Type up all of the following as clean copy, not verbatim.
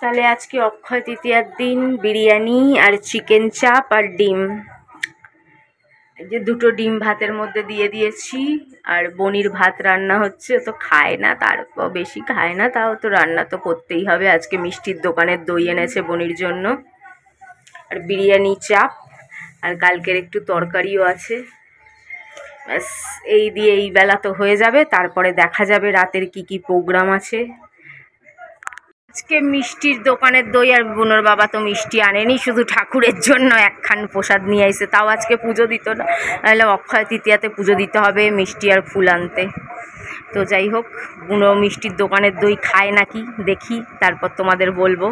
তাহলে আজকে অক্ষয় তৃতীয়ার দিন বিরিয়ানি আর চিকেন চাপ আর ডিম, যে দুটো ডিম ভাতের মধ্যে দিয়ে দিয়েছি। আর বনির ভাত রান্না হচ্ছে, তো খায় না, তারপর বেশি খায় না, তাও তো রান্না তো করতেই হবে। আজকে মিষ্টির দোকানের দই এনেছে বনির জন্য। আর বিরিয়ানি, চাপ, আর কালকের একটু তরকারিও আছে। ব্যাস এই দিয়ে এই বেলা তো হয়ে যাবে, তারপরে দেখা যাবে রাতের কি কি প্রোগ্রাম আছে। আজকে মিষ্টির দোকানের দই, আর বুনোর বাবা তো মিষ্টি আনেনি, শুধু ঠাকুরের জন্য একখান প্রসাদ নিয়ে আইছে, তাও আজকে পুজো দিত না, নাহলে অক্ষয় তৃতীয়াতে পুজো দিতে হবে মিষ্টি আর ফুল আনতে। তো যাই হোক, বুনো মিষ্টির দোকানের দই খায় নাকি দেখি, তারপর তোমাদের বলবো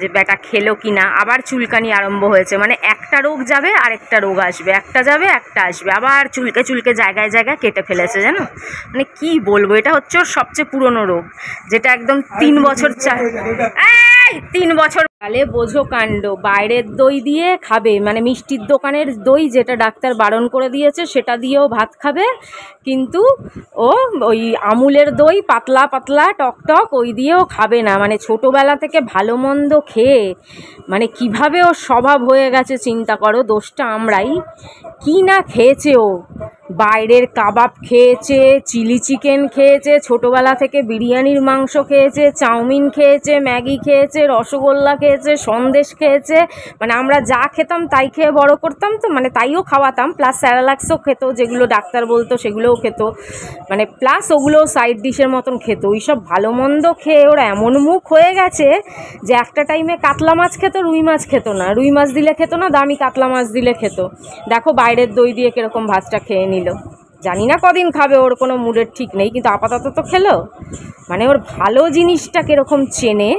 যে বেটা খেলো কি না। আবার চুলকানি আরম্ভ হয়েছে, মানে একটা রোগ যাবে আর একটা রোগ আসবে, একটা যাবে একটা আসবে, আবার চুলকে চুলকে জায়গায় জায়গায় কেটে ফেলেছে জানো। মানে কি বলবো, এটা হচ্ছে ওর সবচেয়ে পুরনো রোগ, যেটা একদম 3 বছর 3 বছর কালে বোঝো কাণ্ড। বাইরের দই দিয়ে খাবে, মানে মিষ্টির দোকানের দই যেটা ডাক্তার বারণ করে দিয়েছে সেটা দিয়েও ভাত খাবে, কিন্তু ও ওই আমুলের দই পাতলা পাতলা টক টক ওই দিয়েও খাবে না। মানে ছোটোবেলা থেকে ভালো মন্দ খেয়ে মানে কিভাবে ওর স্বভাব হয়ে গেছে চিন্তা করো। দোষটা আমরাই, কি না খেয়েছে ও। বাইরের কাবাব খেয়েছে, চিলি চিকেন খেয়েছে, ছোটোবেলা থেকে বিরিয়ানির মাংস খেয়েছে, চাউমিন খেয়েছে, ম্যাগি খেয়েছে, রসগোল্লা খেয়েছে, সন্দেশ খেয়েছে। মানে আমরা যা খেতাম তাই খেয়ে বড় করতাম, তো মানে তাইও খাওয়াতাম, প্লাস স্যারালাক্সও খেত, যেগুলো ডাক্তার বলতো সেগুলোও খেত, মানে প্লাস ওগুলো সাইড ডিশের মতন খেত। ওইসব ভালো মন্দ খেয়ে ওরা এমন মুখ হয়ে গেছে যে একটা টাইমে কাতলা মাছ খেত, রুই মাছ খেত না, রুই মাছ দিলে খেত না, দামি কাতলা মাছ দিলে খেত। দেখো বাইরের দই দিয়ে কীরকম ভাতটা খেয়ে নিল। জানি না কদিন খাবে, ওর কোনো মুডের ঠিক নেই, কিন্তু আপাতত তো খেলো। মানে ওর ভালো জিনিসটা কীরকম চেনে।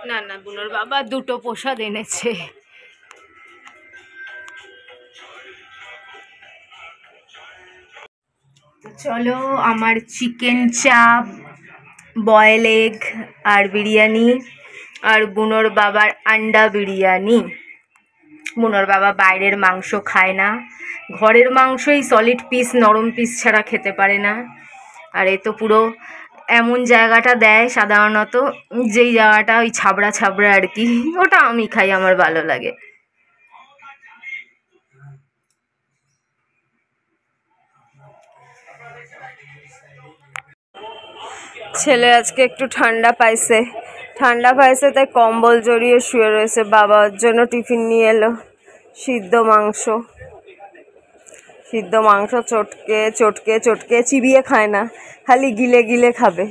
না না, বুনোর বাবা দুটো প্রসাদ এনেছে। তো চলো, আমার চিকেন চাপ, বয়েল এগ আর বিরিয়ানি, আর বুনোর বাবার আন্ডা বিরিয়ানি। বুনোর বাবা বাইরের মাংস খায় না, ঘরের মাংসই সলিড পিস, নরম পিস ছাড়া খেতে পারে না। আর এ তো পুরো এমন জায়গাটা দেয় সাধারণত, যেই জায়গাটা ওই ছাবড়া ছাবড়া আর কি, ওটা আমি খাই, আমার ভালো লাগে। ছেলে আজকে একটু ঠান্ডা পাইছে, তাই কম্বল জড়িয়ে শুয়ে রয়েছে। বাবার জন্য টিফিন নিয়ে এলো সিদ্ধ মাংস চটকে চটকে চটকে চিবিয়ে খায় না, খালি গিলে গিলে খাবে।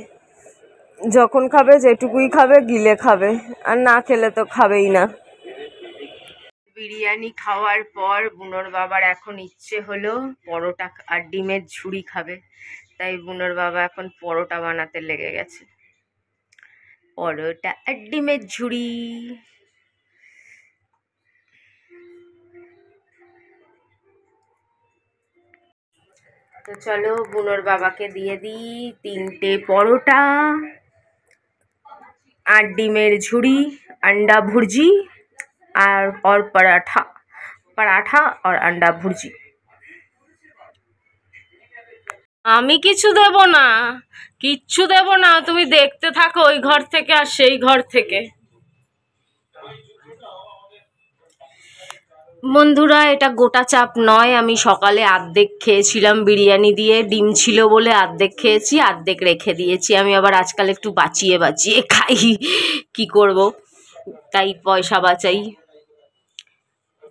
যখন খাবে যেটুকুই খাবে গিলে খাবে, আর না খেলে তো খাবেই না। বিরিয়ানি খাওয়ার পর বুনোর বাবার এখন ইচ্ছে হলো পরোটা আর ডিমের ঝুড়ি খাবে, তাই বুনোর বাবা এখন পরোটা বানাতে লেগে গেছে। পরোটা আর ডিমের ঝুড়ি। তো চলো বুনোর বাবাকে দিয়ে দিই 3টে পরোটা আর ডিমের ঝুড়ি, अंडा भुर्जी और पराठा और अंडा भुर्जी। আমি কিছু দেব না, কিচ্ছু দেব না, তুমি দেখতে থাকো ওই ঘর থেকে আর সেই ঘর থেকে। বন্ধুরা, এটা গোটা চাপ নয়, আমি সকালে আর্ধেক খেয়েছিলাম বিরিয়ানি দিয়ে, ডিম ছিল বলে আর্ধেক খেয়েছি, আর্ধেক রেখে দিয়েছি। আমি আবার আজকাল একটু বাঁচিয়ে বাঁচিয়ে খাই, কি করব, তাই পয়সা বাঁচাই।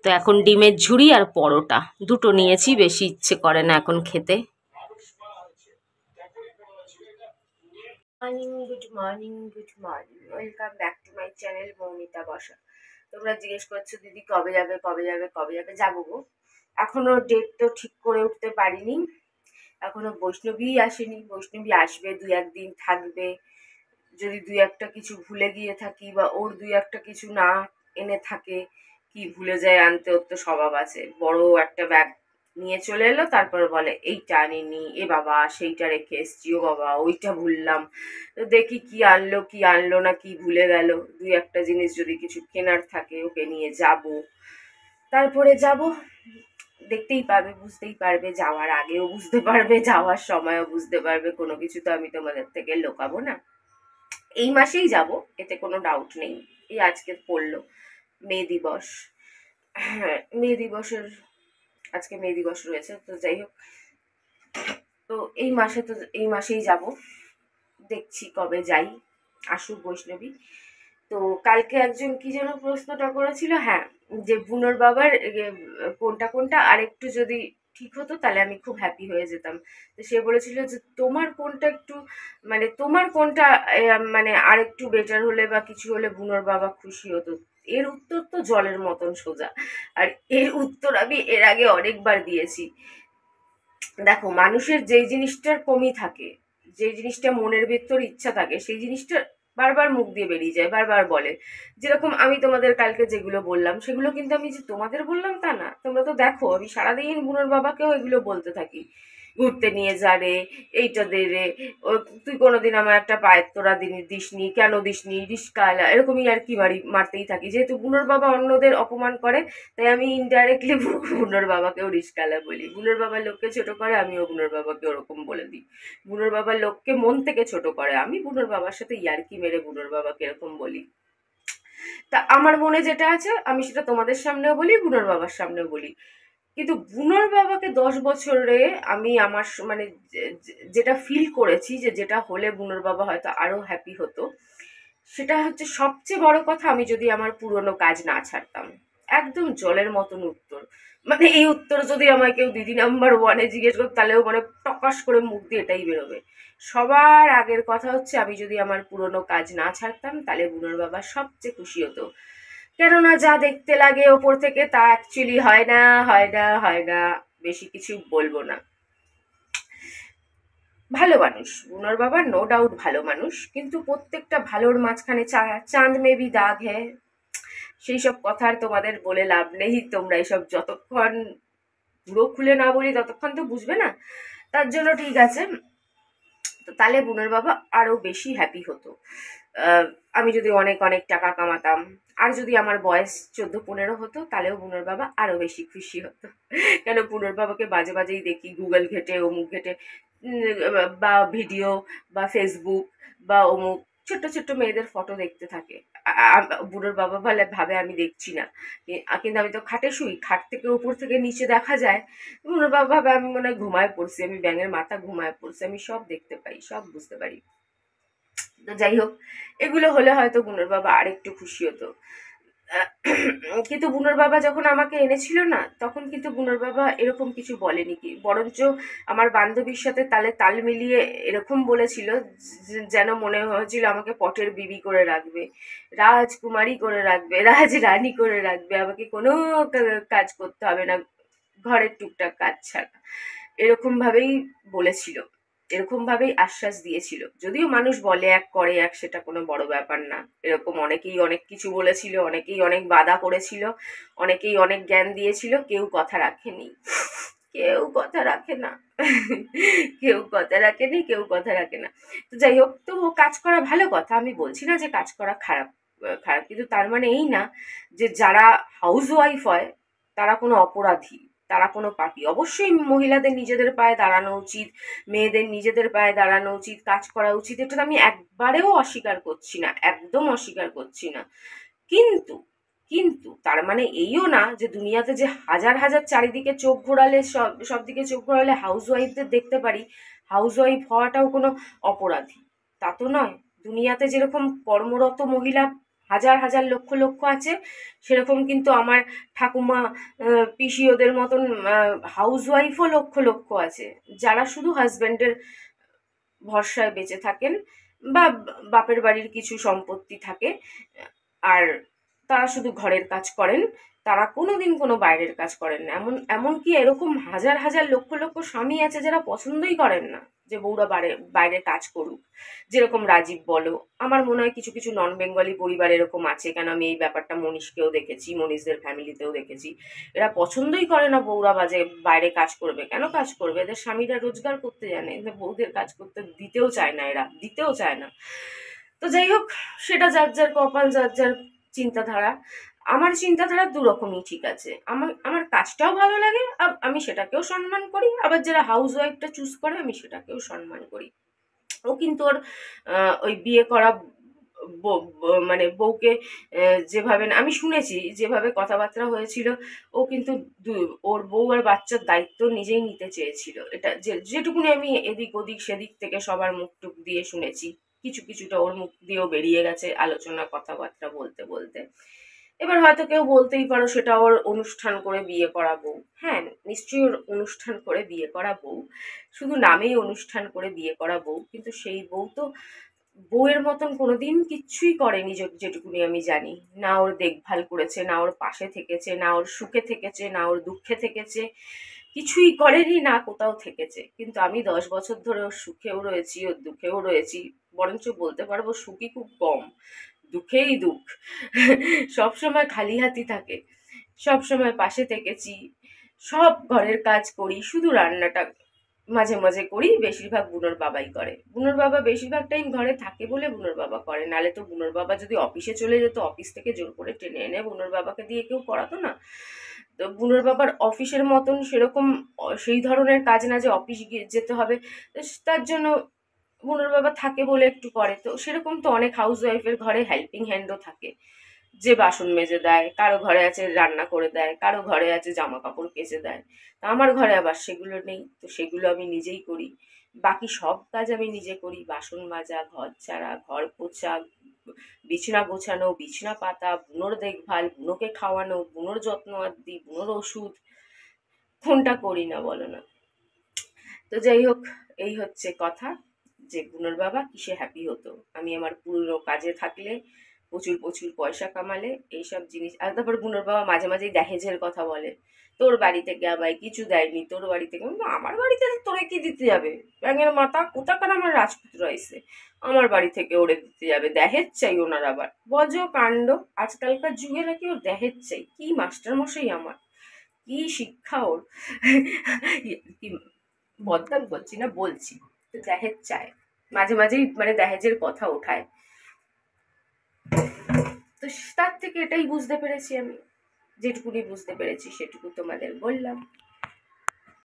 তো এখন ডিমের ঝুড়ি আর পরোটা দুটো নিয়েছি, বেশি ইচ্ছে করে না এখন খেতে। Good morning, welcome back to my channel Moumita বসা। তোমরা জিজ্ঞেস করছো দিদি কবে যাবে। যাবো গো, এখনো ডেট তো ঠিক করে উঠতে পারিনি, এখনো বৈষ্ণবী আসেনি। বৈষ্ণবী আসবে, 2-1 দিন থাকবে। যদি 2-1টা কিছু ভুলে গিয়ে থাকি, বা ওর 2-1টা কিছু না এনে থাকে, কি ভুলে যায় আনতে, ওর তো স্বভাব আছে। বড় একটা ব্যাগ নিয়ে চলে এলো, তারপর বলে এইটা আনিনি, এ বাবা সেইটা রেখে এসছি, ও বাবা ওইটা ভুললাম। তো দেখি কি আনলো কি আনলো না, কি ভুলে গেল। দুই একটা জিনিস যদি কিছু কেনার থাকে ওকে নিয়ে যাব, তারপরে যাব, দেখতেই পাবে, বুঝতেই পারবে, যাওয়ার আগেও বুঝতে পারবে, যাওয়ার সময়ও বুঝতে পারবে। কোনো কিছু তো আমি তোমাদের থেকে লুকাবো না। এই মাসেই যাব, এতে কোনো ডাউট নেই। এই আজকে পড়লো মে দিবস, হ্যাঁ মে দিবসের, আজকে মে দিবস রয়েছে, তো যাই হোক, তো এই মাসে তো এই মাসেই যাব, দেখছি কবে যাই, আসুক বৈষ্ণবী। তো কালকে একজন কি যেন প্রশ্নটা করেছিল, হ্যাঁ, যে বুনোর বাবার কোনটা কোনটা আরেকটু যদি ঠিক হতো তাহলে আমি খুব হ্যাপি হয়ে যেতাম। তো সে বলেছিল যে তোমার কোনটা একটু, মানে তোমার কোনটা মানে আরেকটু বেটার হলে বা কিছু হলে বুনোর বাবা খুশি হতো। এর উত্তর তো জলের মতন সোজা, আর এর উত্তর আমি এর আগে অনেকবার দিয়েছি। দেখো, মানুষের যেই জিনিসটার কমি থাকে, যে জিনিসটা মনের ভেতর ইচ্ছা থাকে, সেই জিনিসটা বারবার মুখ দিয়ে বেরিয়ে যায়, বারবার বলে। যেরকম আমি তোমাদের কালকে যেগুলো বললাম, সেগুলো কিন্তু আমি যে তোমাদের বললাম তা না। তোমরা তো দেখো আমি সারাদিন বুনোর বাবাকেও এগুলো বলতে থাকি, ঘুরতে নিয়ে যা রে, এইটা দে রে, ও তুই কোনোদিন আমার একটা পায়ের তোরা দিসনি, কেন দিসনি, রিস্কাওয়ালা, এরকমই আর কি মারতেই থাকি। যেহেতু বুনোর বাবা অন্যদের অপমান করে, তাই আমি ইনডাইরেক্টলি বুনোর বাবাকেও রিস্কাওয়ালা বলি। বুনোর বাবার লোককে ছোট করে, আমিও বুনোর বাবাকে ওরকম বলে দিই। বুনোর বাবার লোককে মন থেকে ছোট করে, আমি বুনোর বাবার সাথে ইয়ার্কি মেরে বুনোর বাবাকে এরকম বলি। তা আমার মনে যেটা আছে আমি সেটা তোমাদের সামনেও বলি, বুনোর বাবার সামনেও বলি। কিন্তু বুনোর বাবাকে 10 বছরে আমি আমার মানে যেটা ফিল করেছি, যে যেটা হলে বুনোর বাবা হয়তো আরো হ্যাপি হতো, সেটা হচ্ছে সবচেয়ে বড় কথা, আমি যদি আমার পুরনো কাজ না ছাড়তাম। একদম জলের মতন উত্তর। মানে এই উত্তর যদি আমায় কেউ দিদি নাম্বার ওয়ানে জিজ্ঞেস করতো, তাহলেও মানে টকাস করে মুখ দিয়ে এটাই বেরোবে। সবার আগের কথা হচ্ছে, আমি যদি আমার পুরনো কাজ না ছাড়তাম, তাহলে বুনোর বাবা সবচেয়ে খুশি হতো। কেননা যা দেখতে লাগে ওপর থেকে তা অ্যাকচুয়ালি হয় না, হয় না, হয় না। বেশি কিছু বলবো না। ভালো মানুষ বুনোর বাবা, নো ডাউট ভালো মানুষ, কিন্তু প্রত্যেকটা ভালোর মাঝখানে চাঁদ মেবি দাগ হ্যাঁ। সেই সব কথা আর তোমাদের বলে লাভ নেই, তোমরা এইসব যতক্ষণ পুরো খুলে না বলি ততক্ষণ তো বুঝবে না। তার জন্য ঠিক আছে, তো তাহলে বুনোর বাবা আরো বেশি হ্যাপি হতো। আমি যদি অনেক অনেক টাকা কামাতাম, আর যদি আমার বয়স 14-15 হতো, তাহলেও বুনোর বাবা আরো বেশি খুশি হতো। কেন, বুনোর বাবাকে বাজে বাজেই দেখি গুগল ঘেটে অমুক ঘেটে, বা ভিডিও বা ফেসবুক বা অমুক ছোট্ট ছোট্ট মেয়েদের ফটো দেখতে থাকে। বুড়োর বাবা ভাবে আমি দেখছি না, কিন্তু আমি তো খাটে শুই, খাট থেকে উপর থেকে নিচে দেখা যায়। বুড়োর বাবা ভাবে আমি মনে হয় ঘুমায় পড়ছি, আমি ব্যাঙের মাথা ঘুমায় পড়ছি, আমি সব দেখতে পাই, সব বুঝতে পারি। তো যাই হোক, এগুলো হলে হয়তো বুনোর বাবা আরেকটু খুশি হতো। কিন্তু বুনোর বাবা যখন আমাকে এনেছিল না, তখন কিন্তু বুনোর বাবা এরকম কিছু বলেনি, কি বরঞ্চ আমার বান্ধবীর সাথে তালে তাল মিলিয়ে এরকম বলেছিল, যেন মনে হয়েছিল আমাকে পটের বিবি করে রাখবে, রাজকুমারী করে রাখবে, রাজরানী করে রাখবে, আমাকে কোনো কাজ করতে হবে না, ঘরের টুকটাক কাজ ছাড়া। এরকম ভাবেই বলেছিল, এরকম ভাবেই আশ্বাস দিয়েছিল। যদিও মানুষ বলে এক করে এক, সেটা কোনো বড় ব্যাপার না। এরকম অনেকেই অনেক কিছু বলেছিল, অনেকেই অনেক বাধা করেছিল, অনেকেই অনেক জ্ঞান দিয়েছিল, কেউ কথা রাখেনি, কেউ কথা রাখে না। কেউ কথা রাখেনি, কেউ কথা রাখে না। তো যাই হোক, তো কাজ করা ভালো কথা, আমি বলছি না যে কাজ করা খারাপ, খারাপ, কিন্তু তার মানে এই না যে যারা হাউস ওয়াইফ হয় তারা কোনো অপরাধী, তারা কোনো পাপী। অবশ্যই মহিলাদের নিজেদের পায়ে দাঁড়ানো উচিত, মেয়েদের নিজেদের পায়ে দাঁড়ানো উচিত, কাজ করা উচিত, এটা আমি একবারেও অস্বীকার করছি না, একদম অস্বীকার করছি না। কিন্তু কিন্তু তার মানে এইও না যে দুনিয়াতে যে হাজার হাজার চারিদিকে চোখ ঘোরালে, সব দিকে চোখ ঘোরালে হাউস ওয়াইফদের দেখতে পারি, হাউস ওয়াইফ হওয়াটাও কোনো অপরাধী, তা তো নয়। দুনিয়াতে যেরকম কর্মরত মহিলা হাজার হাজার লক্ষ লক্ষ আছে, সেরকম কিন্তু আমার ঠাকুমা, পিসি ওদের মতন হাউস ওয়াইফও লক্ষ লক্ষ আছে, যারা শুধু হাজব্যান্ডের ভরসায় বেঁচে থাকেন, বা বাপের বাড়ির কিছু সম্পত্তি থাকে, আর তারা শুধু ঘরের কাজ করেন, তারা কোনোদিন কোনো বাইরের কাজ করেন না। এমনকি এরকম হাজার হাজার লক্ষ লক্ষ স্বামী আছে যারা পছন্দই করেন না যে বউরা বাইরে কাজ করুক। যেরকম রাজীব বলো, আমার মনে হয় কিছু কিছু নন বেঙ্গলি পরিবার এরকম আছে, কেন আমি এই ব্যাপারটা মনীষকেও দেখেছি, মনীষদের ফ্যামিলিতেও দেখেছি। এরা পছন্দই করে না বউরা বাইরে কাজ করবে। কেন কাজ করবে? এদের স্বামীরা রোজগার করতে জানে, এদের বউদের কাজ করতে দিতেও চায় না, এরা দিতেও চায় না। তো যাই হোক, সেটা যার যার কপাল, যার যার চিন্তাধারা। আমার চিন্তাধারা দুরকমই ঠিক আছে। আমার কাজটাও ভালো লাগে, আমি সেটাকেও সম্মান করি। আবার যারা হাউস ওয়াইফটা চুজ করে, আমি সেটাকেও সম্মান করি। ও কিন্তু ওর ওই বিয়ে করা মানে বউকে যেভাবে, আমি শুনেছি যেভাবে কথাবার্তা হয়েছিল, ও কিন্তু ওর বউ আর বাচ্চার দায়িত্ব নিজেই নিতে চেয়েছিল। এটা যেটুকুনি আমি এদিক ওদিক সেদিক থেকে সবার মুখ টুক দিয়ে শুনেছি, কিছুটা ওর মুখ দিয়েও বেরিয়ে গেছে আলোচনা কথাবার্তা বলতে বলতে। এবার হয়তো কেউ বলতেই পারো সেটা ওর অনুষ্ঠান করে বিয়ে করা বউ। হ্যাঁ, নিশ্চয়ই ওর অনুষ্ঠান করে বিয়ে করা বউ, শুধু নামেই অনুষ্ঠান করে বিয়ে করা বউ, কিন্তু সেই বউ তো বউয়ের মতন কোনোদিন কিচ্ছুই করেনি যেটুকুনি আমি জানি। না ওর দেখভাল করেছে, না ওর পাশে থেকেছে, না ওর সুখে থেকেছে, না ওর দুঃখে থেকেছে, কিছুই করেনি, না কোথাও থেকেছে। কিন্তু আমি 10 বছর ধরে ওর সুখেও রয়েছি, ওর দুঃখেও রয়েছি, বরঞ্চ বলতে পারবো সুখী খুব কম, দুঃখেই দুঃখ। সবসময় খালি হাতি থাকে, সবসময় পাশে থেকেছি, সব ঘরের কাজ করি, শুধু রান্নাটা মাঝে মাঝে করি, বেশিরভাগ বুনোর বাবাই করে। বুনোর বাবা বেশিরভাগ টাইম ঘরে থাকে বলে বুনোর বাবা করে, নালে তো বুনোর বাবা যদি অফিসে চলে যেত, অফিস থেকে জোর করে টেনে এনে বুনোর বাবাকে দিয়ে কেউ করাতো না। তো বুনোর বাবার অফিসের মতন সেরকম সেই ধরনের কাজ না যে অফিস গিয়ে যেতে হবে, তার জন্য বুনোর বাবা থাকে বলে একটু করে। তো সেরকম তো অনেক হাউস ওয়াইফের ঘরে হেল্পিং হ্যান্ডও থাকে, যে বাসন মেজে দেয়, কারো ঘরে আছে রান্না করে দেয়, কারো ঘরে আছে জামা কাপড় কেচে দেয়। তা আমার ঘরে আবার সেগুলো নেই, তো সেগুলো আমি নিজেই করি। বাকি সব কাজ আমি নিজে করি, বাসন মাজা, ঘর ঝাড়া, ঘর পোছা, বিছানা গোছানো, বিছানা পাতা, বুনোর দেখভাল, বুনোকে খাওয়ানো, বুনোর যত্ন আদি, বুনোর ওষুধ, কোনটা করি না বলো না? তো যাই হোক, এই হচ্ছে কথা, যে বুনোর বাবা কিসে হ্যাপি হতো। আমি আমার পুরনো কাজে থাকলে, প্রচুর প্রচুর পয়সা কামালে, এইসব জিনিস। আর তারপর বুনোর বাবা মাঝে মাঝেই দহেজের কথা বলে, তোর বাড়ি থেকে আমায় কিছু দেয়নি, তোর বাড়ি থেকে। আমার বাড়িতে তোরে কি দিতে যাবে? ব্যাঙের মাথা কোথাকার আমার রাজপুত্র এসে আমার বাড়ি থেকে ওরে দিতে যাবে? দহেজ চাই ওনার আবার, বজ কাণ্ড। আজকালকার যুগে নাকি ওর দহেজ চাই, কি মাস্টার মশাই আমার, কি শিক্ষা ওর! কি বদনাম করছি না, বলছি। তো দহেজ চায়, মাঝে মাঝেই মানে দহেজের কথা ওঠায়। তো তার থেকে এটাই বুঝতে পেরেছি আমি, যেটুকুনি বুঝতে পেরেছি সেটুকু তোমাদের বললাম।